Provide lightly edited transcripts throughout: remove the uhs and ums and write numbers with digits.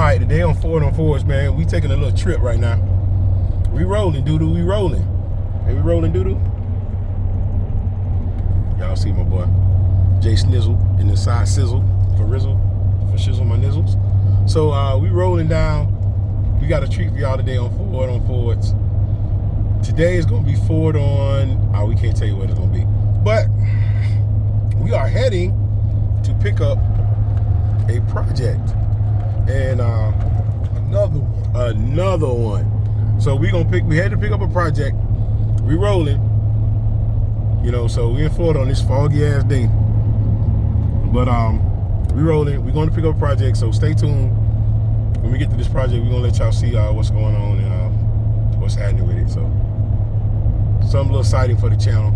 right, today on Ford on Fords, man, we taking a little trip right now. We rolling, doo-doo, we rolling. Ain't we rolling, doo-doo? Y'all see my boy Jay Snizzle in the side sizzle for Rizzle, for shizzle my nizzles. So we rolling down. We got a treat for y'all today on Ford on Fords. Today is gonna be Ford on, we can't tell you what it's gonna be. But we are heading to pick up a project. And another one. So we had to pick up a project. We rolling. You know, so we in Florida on this foggy ass day. But we rolling. We're going to pick up a project, so stay tuned. When we get to this project, we're gonna let y'all see what's going on and what's happening with it. So some little exciting for the channel.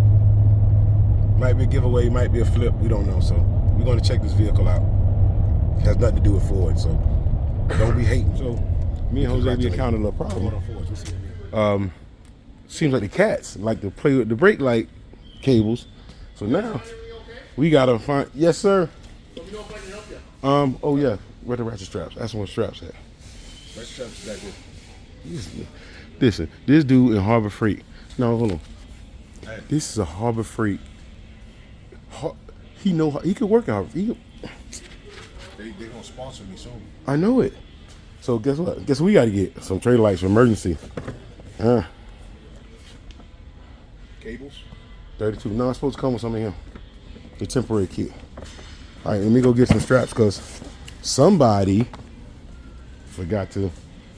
Might be a giveaway, might be a flip, we don't know. So we're gonna check this vehicle out. It has nothing to do with Ford, so don't be hating. So me and Jose be encountered a little problem. Seems like the cats like to play with the brake light cables. So now we gotta find. Yes, sir. Let me know if I can help you. Oh yeah. Where the ratchet straps? That's where straps at. Ratchet straps back here. Listen, this dude in Harbor Freight. No, hold on. Hey. This is a Harbor Freight. He could work out. They gonna sponsor me soon. I know it. So guess what? Guess we got to get some trailer lights for emergency. Cables. 32. No, I'm supposed to come with some of him. The temporary kit. All right, let me go get some straps because somebody forgot to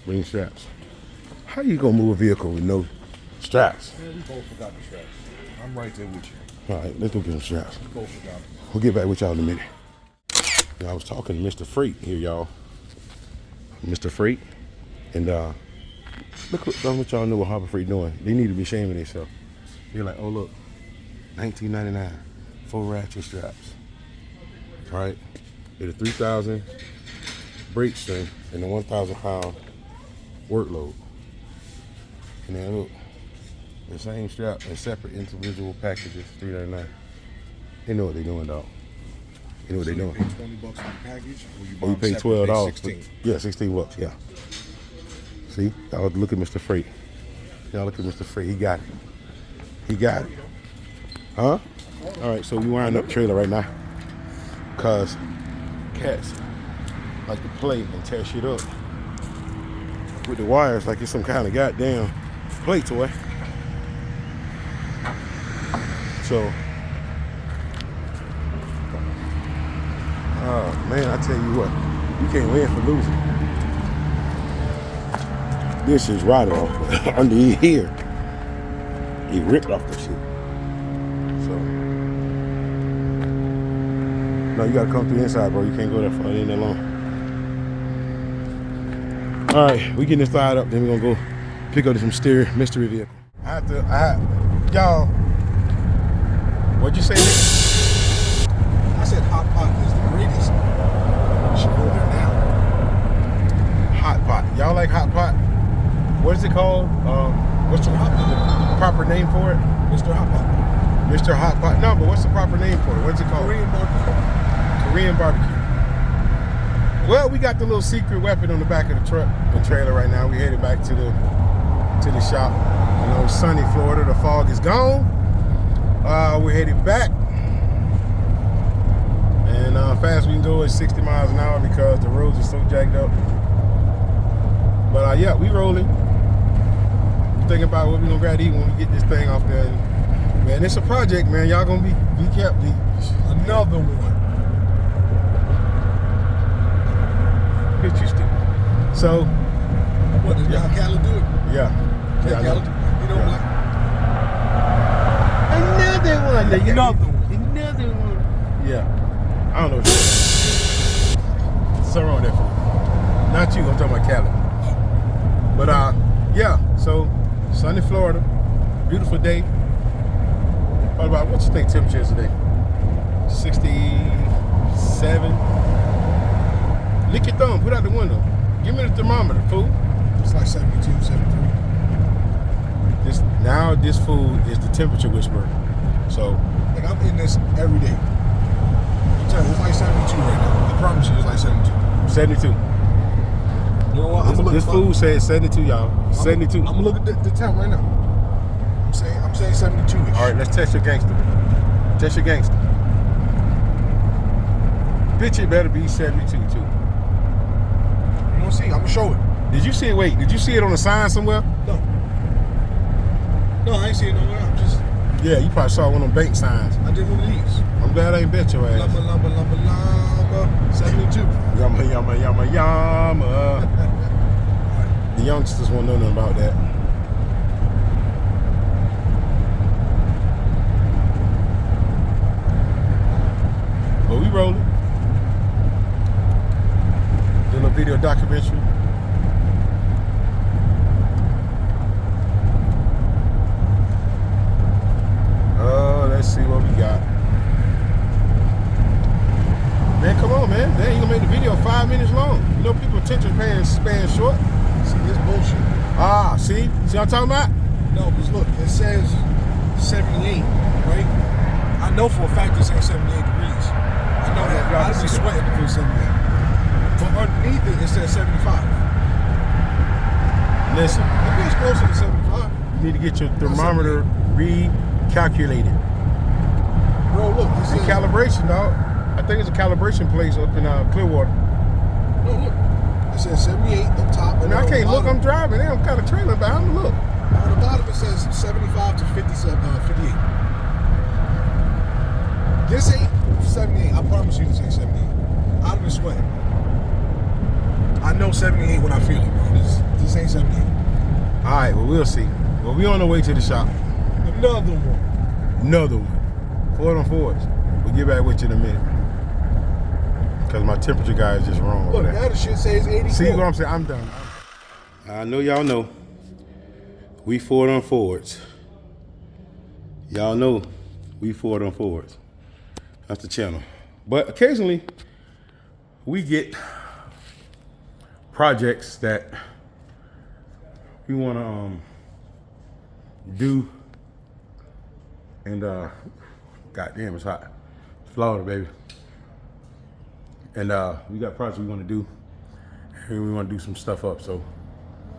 bring straps. How you gonna move a vehicle with no straps? Man, we both forgot the straps. I'm right there with you. All right, let's go get some straps. We both forgot them. We'll get back with y'all in a minute. Now, I was talking to Mr. Freight here, y'all. Mr. Freight. And look what y'all know what Harbor Freight doing. They need to be ashamed of themselves. They're like, oh look, $19.99, 4 ratchet straps. All right, with a 3,000 brake string and a 1,000 pound workload. And then look, the same strap and separate individual packages, $3.99. They know what they're doing, dog. You know what they're doing. You pay $20 for the package, or You pay $12. 16. Yeah, $16, yeah. See, y'all look at Mr. Freight. Y'all look at Mr. Freight, he got it. He got it. Huh? All right, so we wiring up trailer right now. Cause cats like to play and tear shit up with the wires like it's some kind of goddamn play toy. So, oh man, I tell you what, you can't win for losing. This is right off under here. He ripped off the shit. So, no, you gotta come through the inside, bro. You can't go that far. It ain't that long. All right, we getting this fired up. Then we're gonna go pick up some mystery vehicle. Y'all. What'd you say? I said Hot Pot is the greatest. You should go there now. Hot Pot. Y'all like Hot Pot? What is it called? What's the proper name for it? Mr. Hot Pot. Mr. Hot Pot. No, but what's the proper name for it? What's it called? Korean barbecue. Korean barbecue. Well, we got the little secret weapon on the back of the truck, the trailer right now. We headed back to the shop. You know, sunny Florida. The fog is gone. We're headed back. And fast we can go is 60 miles an hour because the roads are so jacked up. But yeah, we rolling. We're thinking about what we're gonna grab to eat when we get this thing off there. And, man, it's a project, man. Y'all gonna be kept. Another one. Hit you stupid. So What did y'all Cali do it? yeah. Yeah, Cali, you know what? Another one. Another one. Yeah. I don't know what you're saying. Something wrong with that fool. Not you, I'm talking about Cali. But yeah, so sunny Florida, beautiful day. What about what's the think temperature is today? 67. Lick your thumb, put out the window. Give me the thermometer, fool. It's like 72, 73. This food is the temperature whisperer. So like I'm in this every day. I'm telling you, it's like 72 right now. I promise you it's like 72. 72. You know what? This food said 72, y'all. 72. I'm gonna look at the temp right now. I'm saying 72-ish. All right, let's test your gangster. Test your gangster. Bitch, it better be 72 too. You gonna see? I'm gonna show it. Did you see it? Wait, did you see it on the sign somewhere? No. No, I ain't see it nowhere. I'm just. Yeah, you probably saw one of them bank signs. I did one of these. I'm glad I ain't bet your ass. Lumba, 72. Yama, yama, yama, yama. The youngsters won't know nothing about that. But we rolling. Doing a video documentary. Let's see what we got. Man, come on, man. They ain't gonna make the video 5 minutes long. You know people attention span short. See, this bullshit. Ah, see? See what I'm talking about? No, because look, it says 78, right? I know for a fact it says 78 degrees. I know that. y'all I'd can be see sweating if it was 78. But underneath it says 75. Listen, Maybe it's closer to 75. you need to get your thermometer recalculated. Bro, look, this It's is calibration, dog. I think it's a calibration place up in Clearwater. No, look. It says 78 up top. I mean, I can't look. I'm driving. I'm kind of trailing behind. Look. On the bottom it says 75 to 57, 58. This ain't 78. I promise you this ain't 78. I've been sweating. I know 78 when I feel it, bro. This ain't 78. All right, well, we'll see. Well, we on the way to the shop. Another one. Another one. Ford on Fords. We'll get back with you in a minute. Because my temperature guy is just wrong. Look, over there. now the shit says 84. See what I'm saying? I'm done. I know y'all know. We Ford on Fords. Y'all know we Ford on Fords. That's the channel. But occasionally, we get projects that we want to do. And goddamn, it's hot. Florida, baby. And we got projects we want to do. And we want to do some stuff up. So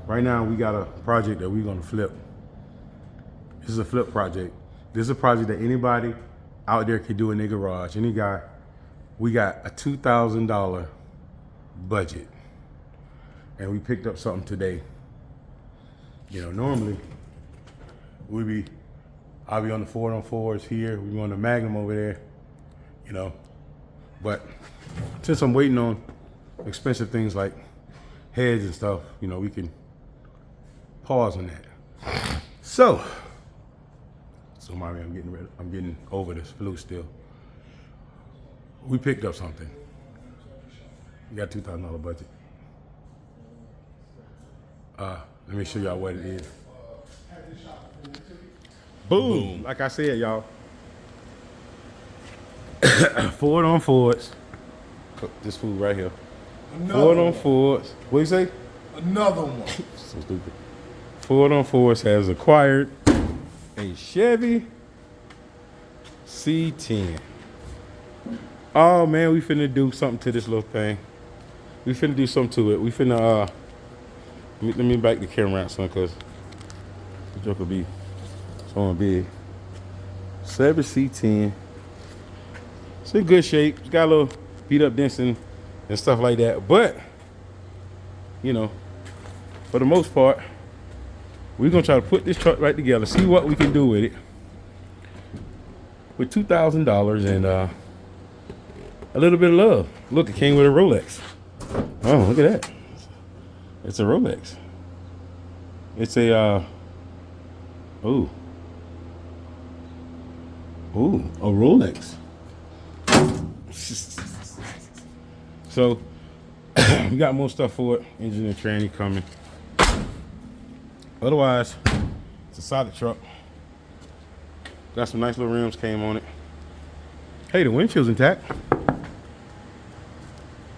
right now we got a project that we're going to flip. This is a flip project. This is a project that anybody out there could do in their garage. Any guy. We got a $2,000 budget. And we picked up something today. You know, normally I'll be on the Ford on Fords here. We on the Magnum over there, you know. But since I'm waiting on expensive things like heads and stuff, you know, we can pause on that. So mommy, I'm getting over this flu still. We picked up something. We got $2,000 budget. Let me show y'all what it is. Boom. Like I said, y'all. Ford on Fords. Cook this food right here. Ford on Fords. What you say? Another one. So stupid. Ford on Fords has acquired a Chevy C10. Oh man, we finna do something to this little thing. We finna do something to it. We finna let me back the camera out, son, cause the joke will be showing big. Chevy C10. It's in good shape. It's got a little beat up dents and stuff like that. But, you know, for the most part, we're gonna try to put this truck right together, see what we can do with it. With $2,000 and a little bit of love. Look, it came with a Rolex. Oh, look at that. It's a Rolex. It's a a Rolex. So we got more stuff for it. Engine and tranny coming. Otherwise, it's a solid truck. Got some nice little rims came on it. Hey, the windshield's intact.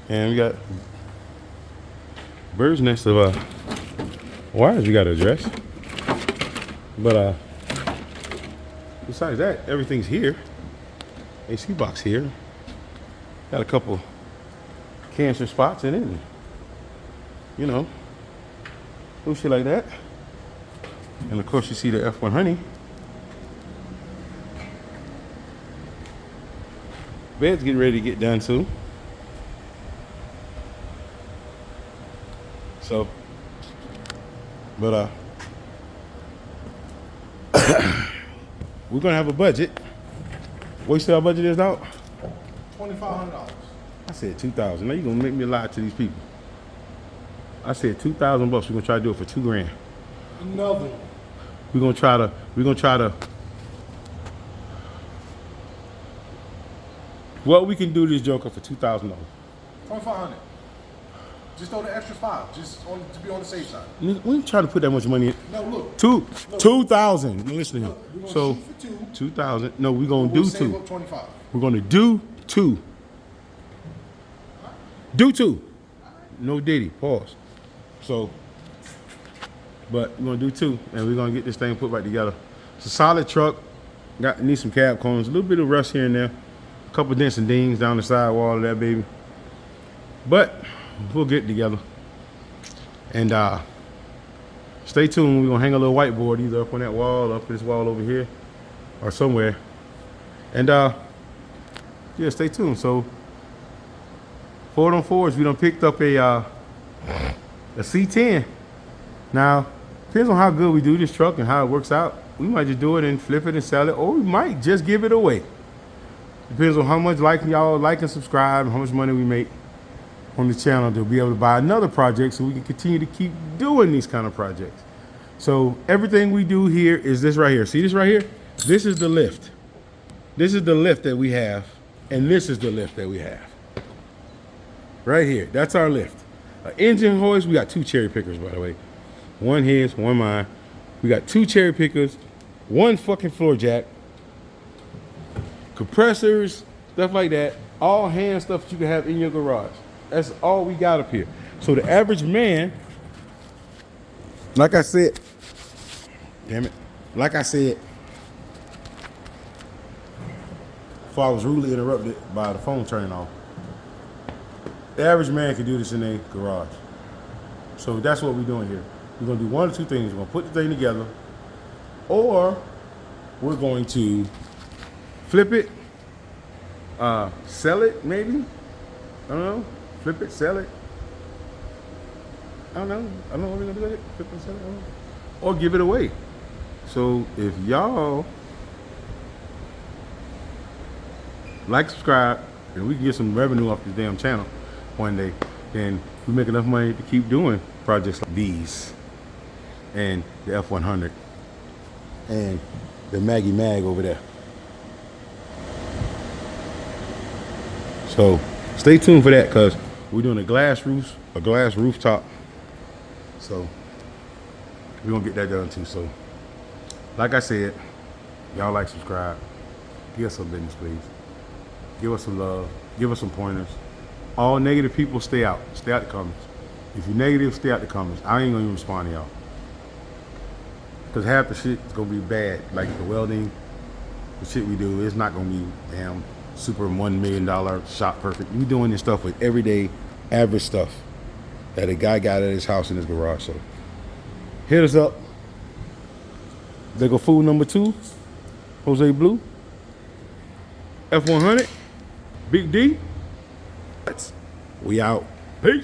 And we got bird's nest of wires we gotta address. But besides that, everything's here. AC box here. Got a couple cancer spots in it. you know, little shit like that. And of course you see the F100. Bed's getting ready to get done too. So, but we're gonna have a budget. What you say our budget is out? $2,500. I said 2,000. Now you gonna make me lie to these people. I said 2,000 bucks. We're gonna try to do it for $2 grand. Another. We're gonna try to. Well, we can do this joker for $2,000. $2,500. Just throw the extra $5, to be on the safe side. We ain't trying to put that much money in. No, look. 2,000. Listen to him. Look, So shoot for 2,000. No, we're gonna We'll do save 2. up 25. We're gonna do 2. Do 2. No Diddy. Pause. So, but we're gonna do 2, and we're gonna get this thing put back together. It's a solid truck. Need some cab cones, a little bit of rust here and there, a couple dents and dings down the sidewall of that baby. But we'll get it together. And stay tuned. We're gonna hang a little whiteboard either up on that wall, up this wall over here, or somewhere. And yeah, stay tuned. So Ford on Fords, we done picked up a C10. Now, depends on how good we do this truck and how it works out. We might just do it and flip it and sell it, or we might just give it away. Depends on how much y'all like and subscribe, and how much money we make on the channel to be able to buy another project so we can continue to keep doing these kind of projects. So everything we do here is this right here. See this right here? This is the lift. This is the lift that we have, and this is the lift that we have. Right here, that's our lift. Engine hoist, we got 2 cherry pickers, by the way. One his, one mine. We got 2 cherry pickers, 1 fucking floor jack, compressors, stuff like that. All hand stuff that you can have in your garage. That's all we got up here. So the average man, like I said, damn it, like I said, before I was rudely interrupted by the phone turning off, the average man can do this in their garage. So that's what we're doing here. We're gonna do one or two things. We're gonna put the thing together, or we're going to flip it, sell it maybe. I don't know. Flip it, sell it. I don't know what we're gonna do with it. Flip and sell it, I don't know. Or give it away. So if y'all like, subscribe, and we can get some revenue off this damn channel one day, then we make enough money to keep doing projects like these, and the F100, and the Maggie Mag over there. So stay tuned for that, because we're doing a glass rooftop. So we're gonna get that done too. So like I said, y'all like, subscribe, give us some business, please. Give us some love, give us some pointers. All negative people, stay out the comments. If you're negative, stay out the comments. I ain't gonna even respond to y'all, because half the shit is gonna be bad. Like the welding, the shit we do, it's not gonna be damn super $1 million shop perfect. We doing this stuff with everyday average stuff that a guy got at his house in his garage. So hit us up. They go food number 2, Jose Blue, F100, Big D. We out. Peace.